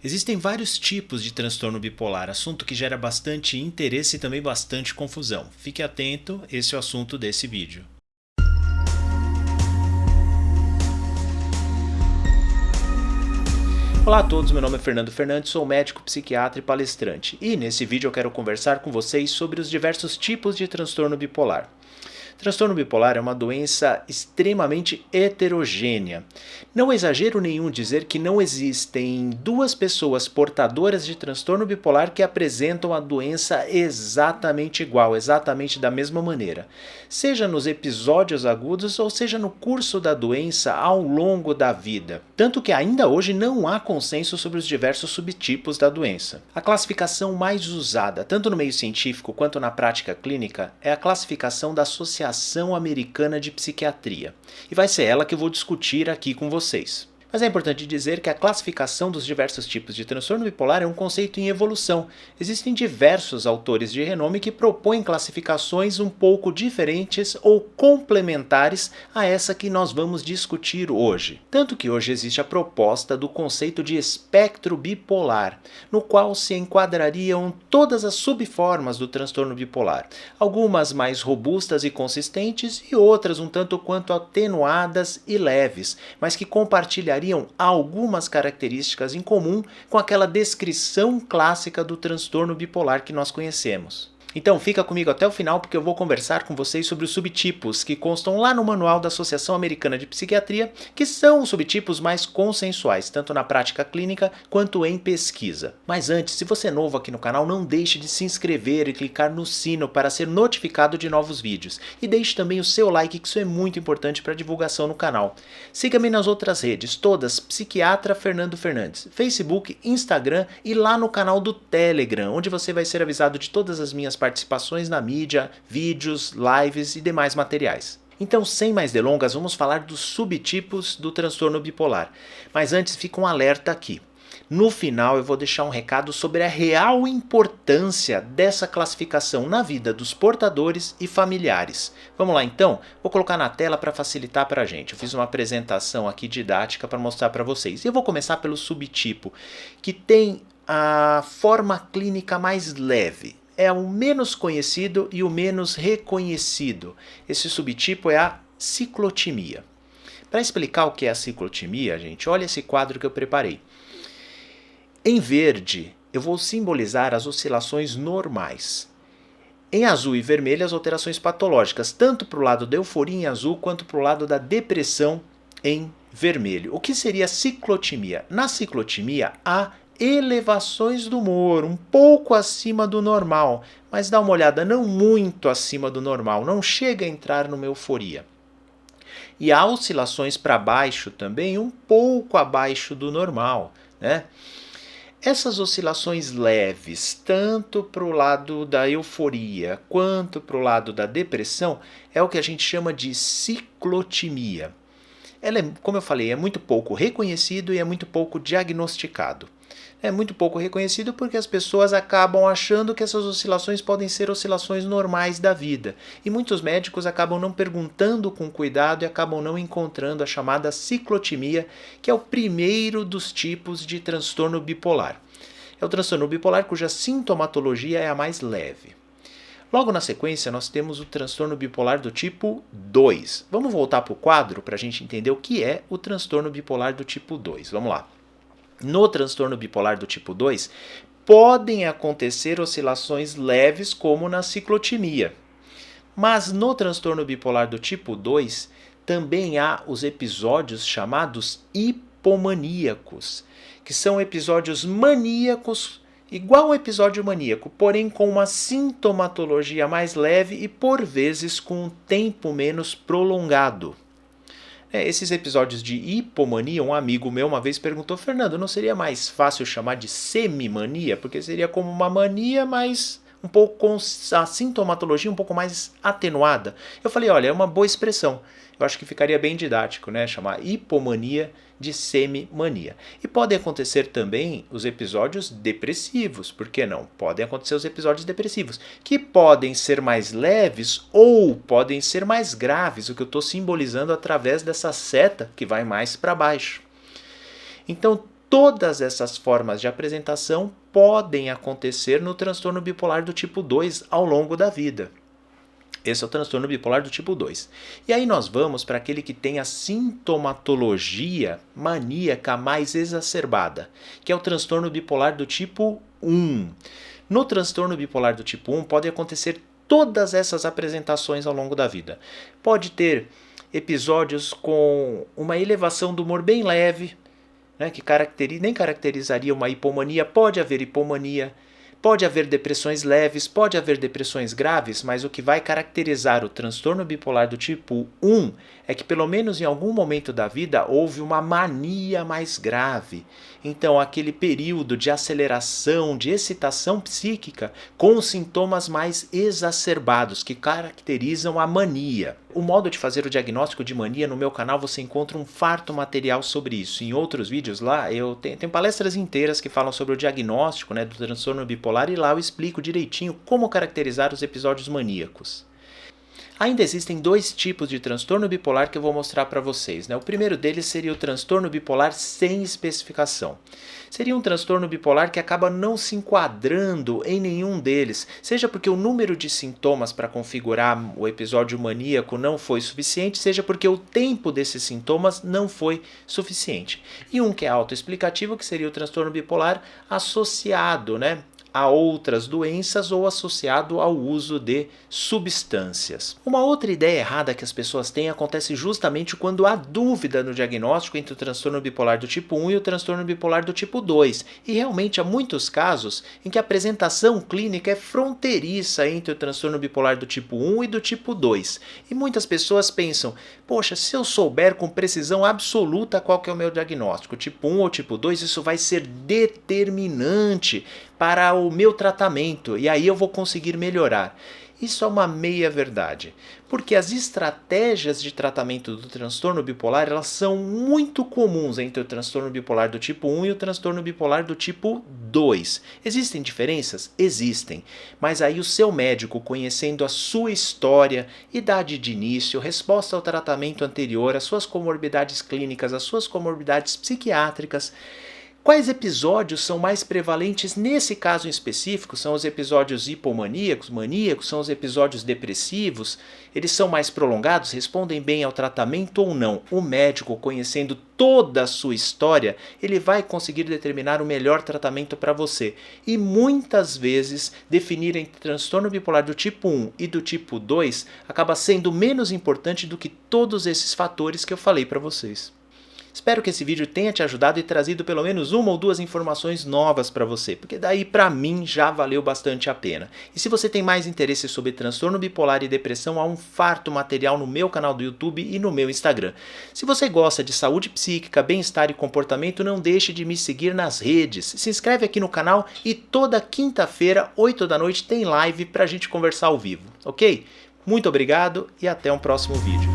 Existem vários tipos de transtorno bipolar, assunto que gera bastante interesse e também bastante confusão. Fique atento, esse é o assunto desse vídeo. Olá a todos, meu nome é Fernando Fernandes, sou médico, psiquiatra e palestrante. E nesse vídeo eu quero conversar com vocês sobre os diversos tipos de transtorno bipolar. Transtorno bipolar é uma doença extremamente heterogênea. Não é exagero nenhum dizer que não existem duas pessoas portadoras de transtorno bipolar que apresentam a doença exatamente igual, exatamente da mesma maneira. Seja nos episódios agudos ou seja no curso da doença ao longo da vida. Tanto que ainda hoje não há consenso sobre os diversos subtipos da doença. A classificação mais usada, tanto no meio científico quanto na prática clínica, é a classificação da Associação Americana de Psiquiatria. E vai ser ela que eu vou discutir aqui com vocês. Mas é importante dizer que a classificação dos diversos tipos de transtorno bipolar é um conceito em evolução. Existem diversos autores de renome que propõem classificações um pouco diferentes ou complementares a essa que nós vamos discutir hoje. Tanto que hoje existe a proposta do conceito de espectro bipolar, no qual se enquadrariam todas as subformas do transtorno bipolar, algumas mais robustas e consistentes e outras um tanto quanto atenuadas e leves, mas que compartilhariam algumas características em comum com aquela descrição clássica do transtorno bipolar que nós conhecemos. Então fica comigo até o final porque eu vou conversar com vocês sobre os subtipos que constam lá no manual da Associação Americana de Psiquiatria, que são os subtipos mais consensuais, tanto na prática clínica quanto em pesquisa. Mas antes, se você é novo aqui no canal, não deixe de se inscrever e clicar no sino para ser notificado de novos vídeos. E deixe também o seu like, que isso é muito importante para a divulgação no canal. Siga-me nas outras redes, todas, Psiquiatra Fernando Fernandes, Facebook, Instagram e lá no canal do Telegram, onde você vai ser avisado de todas as minhas participações na mídia, vídeos, lives e demais materiais. Então, sem mais delongas, vamos falar dos subtipos do transtorno bipolar. Mas antes, fica um alerta aqui. No final, eu vou deixar um recado sobre a real importância dessa classificação na vida dos portadores e familiares. Vamos lá então? Vou colocar na tela para facilitar para a gente. Eu fiz uma apresentação aqui didática para mostrar para vocês. E eu vou começar pelo subtipo, que tem a forma clínica mais leve. É o menos conhecido e o menos reconhecido. Esse subtipo é a ciclotimia. Para explicar o que é a ciclotimia, gente, olha esse quadro que eu preparei. Em verde, eu vou simbolizar as oscilações normais. Em azul e vermelho, as alterações patológicas, tanto para o lado da euforia em azul, quanto para o lado da depressão em vermelho. O que seria a ciclotimia? Na ciclotimia, há elevações do humor, um pouco acima do normal, mas dá uma olhada, não muito acima do normal, não chega a entrar numa euforia. E há oscilações para baixo também, um pouco abaixo do normal, né? Essas oscilações leves, tanto para o lado da euforia quanto para o lado da depressão, é o que a gente chama de ciclotimia. Ela é, como eu falei, é muito pouco reconhecido e é muito pouco diagnosticado. É muito pouco reconhecido porque as pessoas acabam achando que essas oscilações podem ser oscilações normais da vida. E muitos médicos acabam não perguntando com cuidado e acabam não encontrando a chamada ciclotimia, que é o primeiro dos tipos de transtorno bipolar. É o transtorno bipolar cuja sintomatologia é a mais leve. Logo na sequência, nós temos o transtorno bipolar do tipo 2. Vamos voltar para o quadro para a gente entender o que é o transtorno bipolar do tipo 2. Vamos lá. No transtorno bipolar do tipo 2, podem acontecer oscilações leves como na ciclotimia. Mas no transtorno bipolar do tipo 2, também há os episódios chamados hipomaníacos, que são episódios maníacos igual ao episódio maníaco, porém com uma sintomatologia mais leve e por vezes com um tempo menos prolongado. Esses episódios de hipomania, um amigo meu uma vez perguntou: Fernando, não seria mais fácil chamar de semimania? Porque seria como uma mania, mas um pouco com a sintomatologia um pouco mais atenuada. Eu falei, olha, é uma boa expressão. Eu acho que ficaria bem didático, né? Chamar hipomania de semimania. E podem acontecer também os episódios depressivos, por que não? Podem acontecer os episódios depressivos, que podem ser mais leves ou podem ser mais graves, o que eu estou simbolizando através dessa seta que vai mais para baixo. Então, todas essas formas de apresentação podem acontecer no transtorno bipolar do tipo 2 ao longo da vida. Esse é o transtorno bipolar do tipo 2. E aí nós vamos para aquele que tem a sintomatologia maníaca mais exacerbada, que é o transtorno bipolar do tipo 1. No transtorno bipolar do tipo 1 pode acontecer todas essas apresentações ao longo da vida. Pode ter episódios com uma elevação do humor bem leve, né, que nem caracterizaria uma hipomania. Pode haver hipomania. Pode haver depressões leves, pode haver depressões graves, mas o que vai caracterizar o transtorno bipolar do tipo 1 é que pelo menos em algum momento da vida houve uma mania mais grave. Então aquele período de aceleração, de excitação psíquica com sintomas mais exacerbados que caracterizam a mania. O modo de fazer o diagnóstico de mania no meu canal você encontra um farto material sobre isso. Em outros vídeos lá eu tenho palestras inteiras que falam sobre o diagnóstico, né, do transtorno bipolar e lá eu explico direitinho como caracterizar os episódios maníacos. Ainda existem dois tipos de transtorno bipolar que eu vou mostrar para vocês, né? O primeiro deles seria o transtorno bipolar sem especificação. Seria um transtorno bipolar que acaba não se enquadrando em nenhum deles, seja porque o número de sintomas para configurar o episódio maníaco não foi suficiente, seja porque o tempo desses sintomas não foi suficiente. E um que é autoexplicativo, que seria o transtorno bipolar associado, né, a outras doenças ou associado ao uso de substâncias. Uma outra ideia errada que as pessoas têm acontece justamente quando há dúvida no diagnóstico entre o transtorno bipolar do tipo 1 e o transtorno bipolar do tipo 2. E realmente há muitos casos em que a apresentação clínica é fronteiriça entre o transtorno bipolar do tipo 1 e do tipo 2. E muitas pessoas pensam, poxa, se eu souber com precisão absoluta qual que é o meu diagnóstico, tipo 1 ou tipo 2, isso vai ser determinante para o meu tratamento e aí eu vou conseguir melhorar. Isso é uma meia verdade, porque as estratégias de tratamento do transtorno bipolar elas são muito comuns entre o transtorno bipolar do tipo 1 e o transtorno bipolar do tipo 2. Existem diferenças? Existem, mas aí o seu médico, conhecendo a sua história, idade de início, resposta ao tratamento anterior, as suas comorbidades clínicas, as suas comorbidades psiquiátricas, quais episódios são mais prevalentes nesse caso em específico? São os episódios hipomaníacos, maníacos, são os episódios depressivos? Eles são mais prolongados? Respondem bem ao tratamento ou não? O médico, conhecendo toda a sua história, ele vai conseguir determinar o melhor tratamento para você. E muitas vezes, definir entre transtorno bipolar do tipo 1 e do tipo 2 acaba sendo menos importante do que todos esses fatores que eu falei para vocês. Espero que esse vídeo tenha te ajudado e trazido pelo menos uma ou duas informações novas para você, porque daí para mim já valeu bastante a pena. E se você tem mais interesse sobre transtorno bipolar e depressão, há um farto material no meu canal do YouTube e no meu Instagram. Se você gosta de saúde psíquica, bem-estar e comportamento, não deixe de me seguir nas redes. Se inscreve aqui no canal e toda quinta-feira, 8 da noite, tem live para a gente conversar ao vivo, ok? Muito obrigado e até um próximo vídeo.